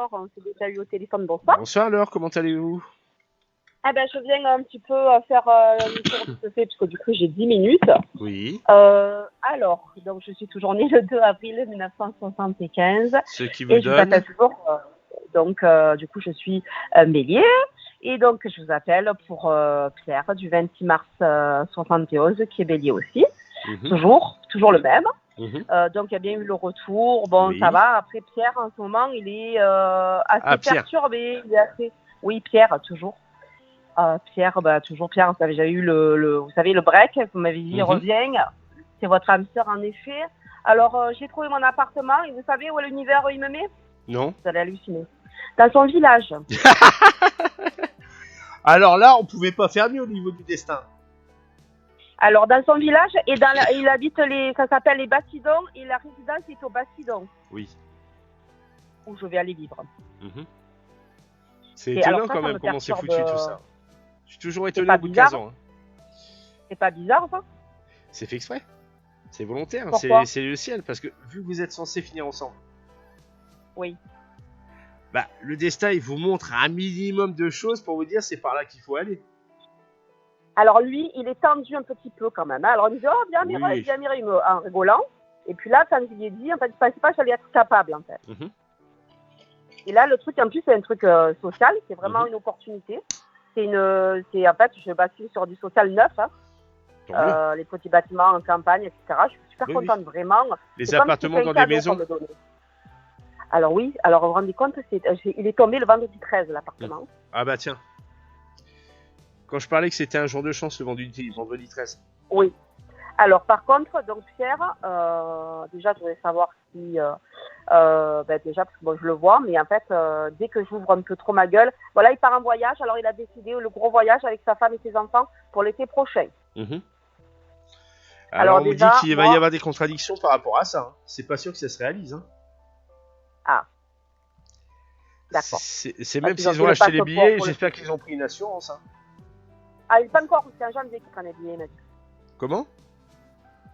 Laure, on s'est déjà eu au téléphone, bonsoir. Bonsoir Laure, comment allez-vous? Eh ben, je viens un petit peu faire le tour de ce fait, parce que du coup, j'ai 10 minutes. Oui. Alors, donc, je suis toujours née le 2 avril 1975. Ce qui vous Et je vous donne appelle toujours, donc, du coup, je suis Bélier. Et donc, je vous appelle pour Pierre, du 26 mars 71, qui est Bélier aussi. Toujours le même. Donc, il y a bien eu le retour. Bon, Oui. ça va. Après, Pierre, en ce moment, il est assez perturbé. Il est assez... Oui, Pierre, toujours. Pierre, toujours Pierre. Vous avez déjà eu vous savez, le break. Vous m'avez dit, reviens. C'est votre âme sœur, en effet. Alors, j'ai trouvé mon appartement. Et vous savez où l'univers il me met? Non. Vous allez halluciner. Dans son village. Alors là, on pouvait pas faire mieux au niveau du destin. Alors, dans son village, et il habite ça s'appelle les Bastidons, et la résidence est au Bastidon. Oui. Où je vais aller vivre. C'est étonnant quand même comment c'est foutu tout ça. Je suis toujours étonné au bout de 15 ans. C'est pas bizarre, ça? C'est fait exprès. C'est volontaire. C'est le ciel. Parce que vu que vous êtes censés finir ensemble. Oui. Bah, le destin, il vous montre un minimum de choses pour vous dire c'est par là qu'il faut aller. Alors lui, il est tendu un petit peu quand même. Alors il me dit, oh, bien Mireille, en rigolant. Et puis là, quand il lui est dit, en fait, je pensais pas que j'allais être capable, en fait. Et là, le truc, en plus, c'est un truc social. C'est vraiment une opportunité. En fait, je bascule sur du social neuf. Les petits bâtiments en campagne, etc. Je suis super contente, vraiment. Les appartements dans des maisons. Alors oui, alors vous vous rendez compte, il est tombé le vendredi 13, l'appartement. Ah bah tiens. Quand je parlais que c'était un jour de chance le vendredi 13. Oui. Alors par contre, donc Pierre, déjà je voulais savoir si, déjà parce que bon, je le vois, mais en fait, dès que j'ouvre un peu trop ma gueule, voilà, il part en voyage, alors il a décidé le gros voyage avec sa femme et ses enfants pour l'été prochain. Alors on déjà, dit qu'il va y avoir des contradictions par rapport à ça. C'est pas sûr que ça se réalise. Ah. D'accord. C'est même s'ils ont acheté les billets, j'espère qu'ils ont pris une assurance. Ah, il pas encore, c'est en janvier qu'ils prennent les billets, mec. Comment?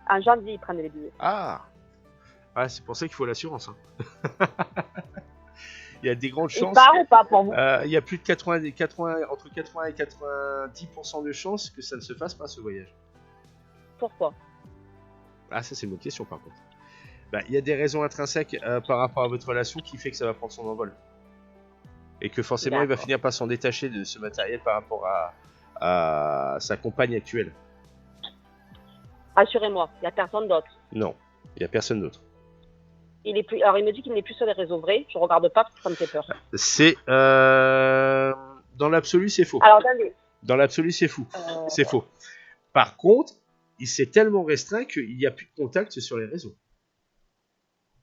En janvier, ils prennent les billets. Ah, c'est pour ça qu'il faut l'assurance. Il y a des grandes chances. Il part ou pas pour vous? Il y a plus de entre 80 et 90% de chances que ça ne se fasse pas ce voyage. Pourquoi? Ah, ça c'est une autre question par contre. Il y a des raisons intrinsèques par rapport à votre relation qui fait que ça va prendre son envol. Et que forcément il va finir par s'en détacher de ce matériel par rapport à sa compagne actuelle. Rassurez-moi, il n'y a personne d'autre. Non, il n'y a personne d'autre. Alors il me dit qu'il n'est plus sur les réseaux vrais, je regarde pas parce que ça me fait peur. C'est dans l'absolu c'est faux. Alors attendez. Dans l'absolu c'est fou. C'est faux. Par contre, il s'est tellement restreint qu'il n'y a plus de contact sur les réseaux.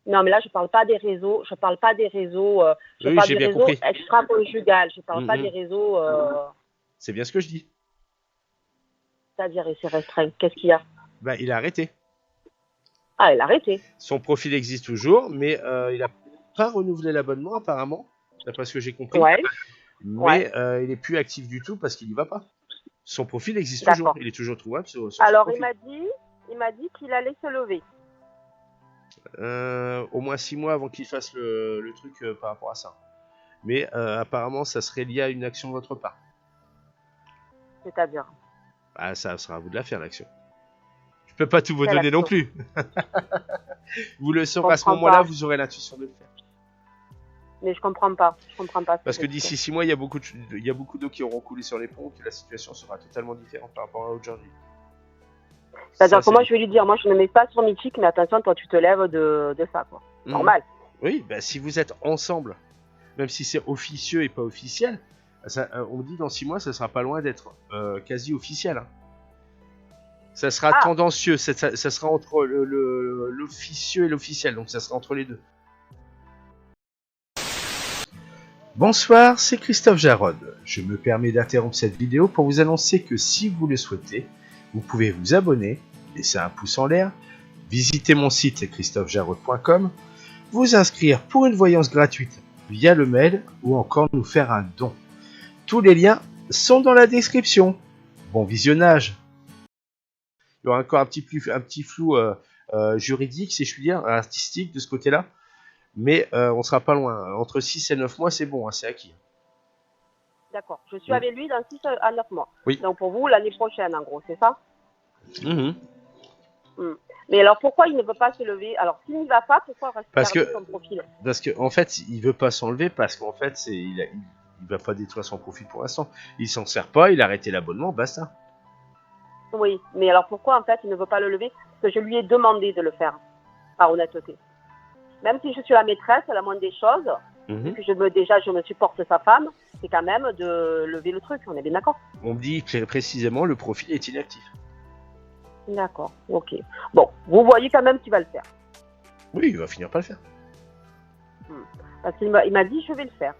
Non, mais là, je parle pas des réseaux. Je parle pas des réseaux. Oui, j'ai bien compris. Extra-conjugal. Je parle pas des réseaux. C'est bien ce que je dis. C'est-à-dire, il s'est restreint. Qu'est-ce qu'il y a? Il a arrêté. Ah, il a arrêté. Son profil existe toujours, mais il a pas renouvelé l'abonnement apparemment, d'après ce que j'ai compris. Ouais. Mais il est plus actif du tout parce qu'il y va pas. Son profil existe toujours. Il est toujours trouvable sur Alors, son il m'a dit qu'il allait se lever. Au moins 6 mois avant qu'il fasse le truc par rapport à ça. Mais apparemment, ça serait lié à une action de votre part. C'est-à-dire? Ça sera à vous de la faire, l'action. Je peux pas tout vous donner non plus. Vous le saurez à ce moment-là, vous aurez l'intuition de le faire. Mais je comprends pas. Parce que d'ici 6 mois, il y a beaucoup d'eau qui auront coulé sur les ponts, que la situation sera totalement différente par rapport à aujourd'hui. C'est-à-dire que moi, je vais lui dire, moi, je ne mets pas sur Mythique, mais attention, toi, tu te lèves de ça, quoi. Normal. Oui, si vous êtes ensemble, même si c'est officieux et pas officiel, on dit dans 6 mois, ça sera pas loin d'être quasi officiel. Ça sera tendancieux, ça sera entre l'officieux et l'officiel, donc ça sera entre les deux. Bonsoir, c'est Christophe Jarod. Je me permets d'interrompre cette vidéo pour vous annoncer que si vous le souhaitez, vous pouvez vous abonner, laisser un pouce en l'air, visiter mon site christophejarod.com, vous inscrire pour une voyance gratuite via le mail ou encore nous faire un don. Tous les liens sont dans la description. Bon visionnage. Il y aura encore un petit flou juridique, si je puis dire, artistique de ce côté-là. Mais on sera pas loin. Entre 6 et 9 mois, c'est bon, hein, c'est acquis. D'accord. Je suis avec lui dans 6 à 9 mois. Oui. Donc pour vous, l'année prochaine, en gros, c'est ça? Mais alors pourquoi il ne veut pas se lever? Alors s'il n'y va pas, pourquoi rester son profil? Parce que en fait, il veut pas s'enlever parce qu'en fait, il va pas détruire son profil pour l'instant. Il s'en sert pas, il a arrêté l'abonnement, basta. Oui, mais alors pourquoi en fait il ne veut pas le lever? Parce que je lui ai demandé de le faire, par honnêteté. Même si je suis la maîtresse, la moindre des choses, et que je me supporte sa femme, c'est quand même de lever le truc, on est bien d'accord? On me dit précisément le profil est inactif. D'accord, ok. Bon, vous voyez quand même qu'il va le faire. Oui, il va finir par le faire. Parce qu'il m'a dit je vais le faire.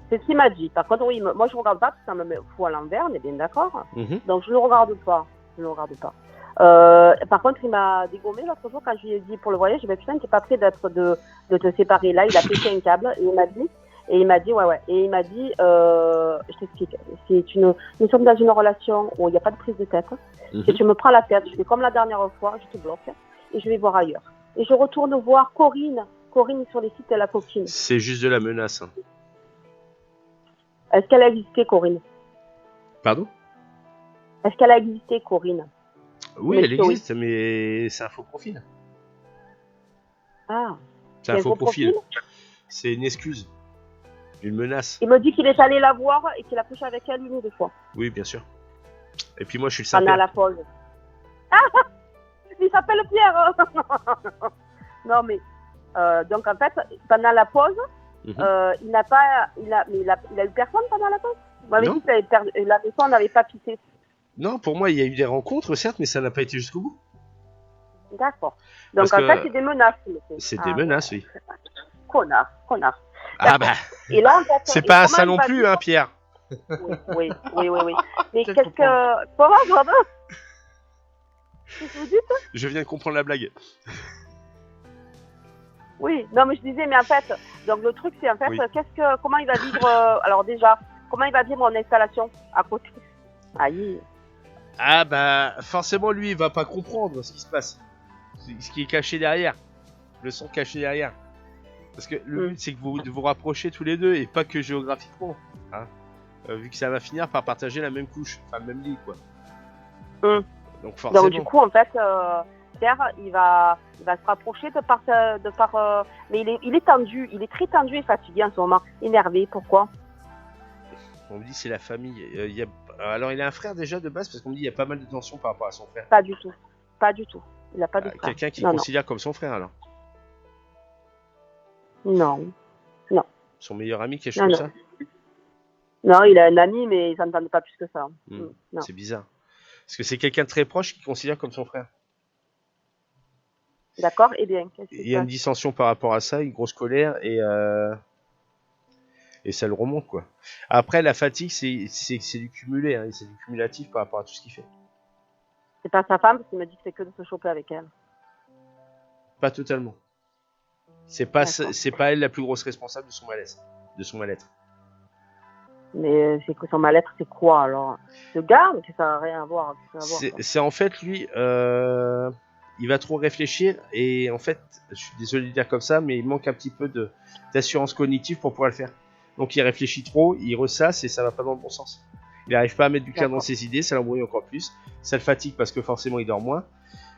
C'est ce qu'il m'a dit. Par contre, oui, moi je regarde pas parce que ça me fout à l'envers, on est bien d'accord. Donc je le regarde pas. Par contre, il m'a dégommé l'autre jour quand je lui ai dit pour le voyage, putain, t'es pas prêt de te séparer. Là, il a pété un câble et il m'a dit, ouais. Et il m'a dit, je t'explique, nous sommes dans une relation où il n'y a pas de prise de tête. Si tu me prends la tête, je fais comme la dernière fois, je te bloque et je vais voir ailleurs. Et je retourne voir Corinne sur les sites de la coquine. C'est juste de la menace. Hein. Est-ce qu'elle a existé, Corinne? Pardon? Est-ce qu'elle a existé, Corinne? Oui, elle existe, mais c'est un faux profil. Ah. C'est un faux profil. C'est une excuse. Une menace. Il me dit qu'il est allé la voir et qu'il a couché avec elle 1 ou 2 fois. Oui, bien sûr. Et puis moi, je suis le Saint-Père. Pendant la pause. Ah, il s'appelle Pierre. Non, mais donc en fait, pendant la pause, il a eu personne pendant la pause. Vous m'avez dit que la personne n'avait pas pissé. Non, pour moi, il y a eu des rencontres, certes, mais ça n'a pas été jusqu'au bout. D'accord. Donc en fait, c'est des menaces. C'est des menaces, oui. Connard. Ah bah. Et là, en fait, c'est pas ça non plus, hein, Pierre. Oui. Mais qu'est-ce que... Comment, Jordan? Qu'est-ce que vous dites? Je viens de comprendre la blague. Oui, non, mais je disais, mais en fait, donc le truc, c'est en fait, comment il va vivre... alors déjà, comment il va vivre en installation à côté? Aïe. Ah bah, forcément, lui, il va pas comprendre ce qui se passe. Ce qui est caché derrière. Le son caché derrière. Parce que le but, c'est que vous vous rapprochez tous les deux, et pas que géographiquement. Hein. Vu que ça va finir par partager la même couche, enfin le même lit, quoi. Donc forcément. Donc du coup, en fait, Pierre, il va se rapprocher de par mais il est tendu, il est très tendu et fatigué en ce moment, énervé. Pourquoi? On me dit c'est la famille. Alors il a un frère déjà de base, parce qu'on me dit il y a pas mal de tensions par rapport à son frère. Pas du tout. Il a pas de frère. Quelqu'un qui considère comme son frère alors. Non. Son meilleur ami, quelque chose comme ça. Non, il a un ami, mais ils s'entendent pas plus que ça. Non. C'est bizarre. Parce que c'est quelqu'un de très proche qui considère comme son frère. D'accord, et bien. Il y a une dissension par rapport à ça, une grosse colère, et ça le remonte, quoi. Après, la fatigue, c'est du cumulé, hein, c'est du cumulatif par rapport à tout ce qu'il fait. C'est pas sa femme, parce qu'il me dit que c'est que de se choper avec elle. Pas totalement. C'est pas elle la plus grosse responsable de son malaise, de son mal-être. Mais c'est que son mal-être, c'est quoi alors? Le gars, mais ça n'a rien à voir. C'est en fait lui, il va trop réfléchir et en fait, je suis désolé de dire comme ça, mais il manque un petit peu d'assurance cognitive pour pouvoir le faire. Donc il réfléchit trop, il ressasse et ça va pas dans le bon sens. Il n'arrive pas à mettre du clair dans ses idées, ça l'embrouille encore plus. Ça le fatigue parce que forcément il dort moins.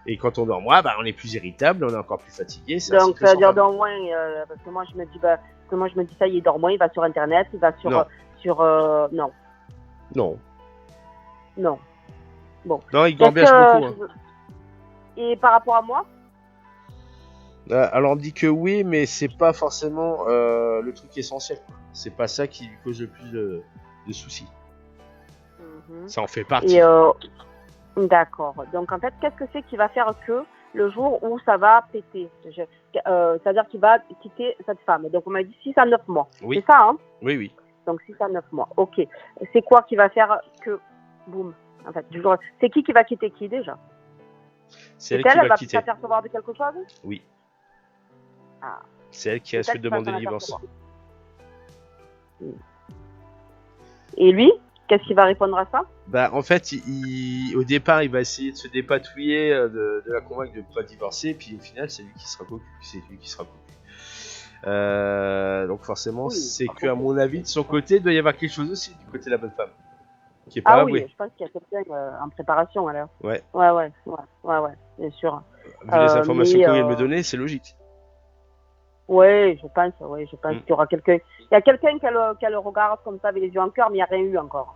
Et quand on dort moins, on est plus irritable, on est encore plus fatigué. Donc ça veut dire dort moins, parce que moi je me dis, ça y est, il dort moins, il va sur internet, il va sur non. Bon. Non, il gamberge beaucoup. Hein. Et par rapport à moi? Alors on dit que oui, mais c'est pas forcément le truc essentiel. C'est pas ça qui lui cause le plus de soucis. Ça en fait partie. D'accord. Donc en fait, qu'est-ce que c'est qui va faire que le jour où ça va péter, c'est-à-dire qu'il va quitter cette femme. Donc on m'a dit 6 à 9 mois. Oui. C'est ça, hein? Oui. Donc 6 à 9 mois. Ok. C'est quoi qui va faire que boum? En fait, c'est qui va quitter qui déjà? C'est elle qui va quitter. Elle va s'apercevoir de quelque chose? Oui. Ah. C'est elle qui a su demander le divorce. Et lui, qu'est-ce qu'il va répondre à ça? En fait, au départ, il va essayer de se dépatouiller, de la convaincre de ne pas divorcer, puis au final, c'est lui qui sera cocu. Donc forcément, Oui, c'est par que à contre, mon avis, de son côté, il doit y avoir quelque chose aussi du côté de la bonne femme, qui est pas Ah avoué. oui, je pense qu'il y a quelqu'un en préparation alors. Ouais. Ouais, bien sûr. Vu les informations mais, qu'on vient de me donner, c'est logique. Oui, je pense qu'il y aura quelqu'un. Il y a quelqu'un qui a le regard comme ça avec les yeux en cœur, mais il n'y a rien eu encore.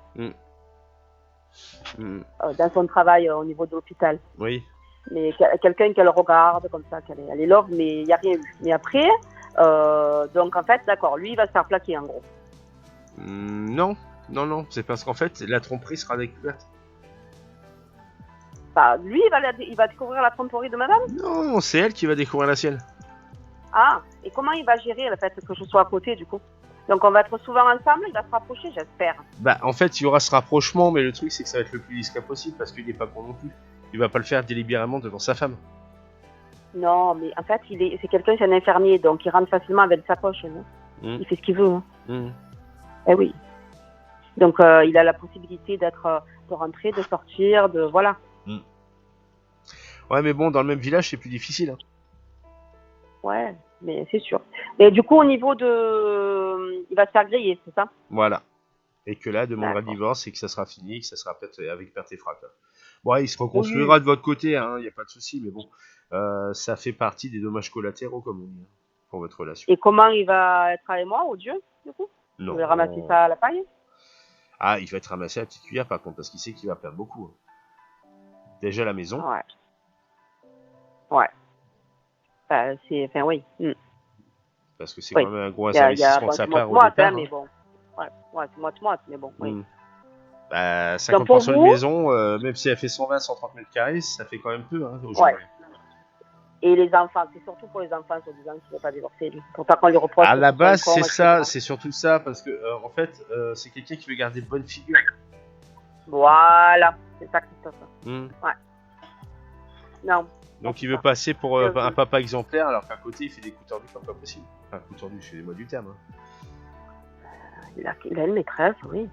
Dans son travail au niveau de l'hôpital. Oui. Mais quelqu'un qui le regarde comme ça, elle est love, mais il n'y a rien eu. Mais après, donc en fait, d'accord, lui il va se faire plaquer en gros. Non, c'est parce qu'en fait, la tromperie sera découverte. Bah, lui, il va découvrir la tromperie de madame? Non, c'est elle qui va découvrir la sienne. Ah, et comment il va gérer le fait que je sois à côté du coup? Donc on va être souvent ensemble, il va se rapprocher, j'espère. Bah, en fait, il y aura ce rapprochement, mais le truc, c'est que ça va être le plus discret possible, parce qu'il n'est pas con non plus. Il va pas le faire délibérément devant sa femme. Non, mais en fait, c'est quelqu'un, c'est un infirmier, donc il rentre facilement avec sa poche, non? Il fait ce qu'il veut. Eh oui. Donc il a la possibilité de rentrer, de sortir, de voilà. Ouais, mais bon, dans le même village, c'est plus difficile. Hein. Ouais, mais c'est sûr. Et du coup, au niveau de... Il va se faire griller, c'est ça? Voilà. Et que là, demandera le divorce et que ça sera fini, que ça sera peut-être avec perte et fracas. Bon, il se reconstruira de votre côté, il n'y a pas de souci, mais bon, ça fait partie des dommages collatéraux, comme on dit, pour votre relation. Et comment il va être avec moi, au Dieu, du coup? Non. Il va ramasser ça à la paille? Ah, il va être ramassé à la petite cuillère, par contre, parce qu'il sait qu'il va perdre beaucoup. Hein. Déjà la maison. Ouais. Enfin, oui. Parce que c'est quand même un gros investissement de sa part au départ. Mais bon. Ouais, c'est moite-moite, mais bon, oui. Bah, 50% de maison, même si elle fait 120, 130 mètres carrés, ça fait quand même peu, hein, aujourd'hui. Et les enfants, c'est surtout pour les enfants, sur 10 ans, qui ne veulent pas divorcer, lui. Pour pas qu'on lui reproche. À la base, c'est ça, c'est surtout ça, parce que, en fait, c'est quelqu'un qui veut garder de bonne figure. Voilà, c'est ça que c'est ça. Ouais. Non. Donc il veut passer pour un papa exemplaire, alors qu'à côté, il fait des coups tordus comme pas possible. Enfin, coups tordus, excusez-moi du terme. Hein. Il a une maîtresse, oui.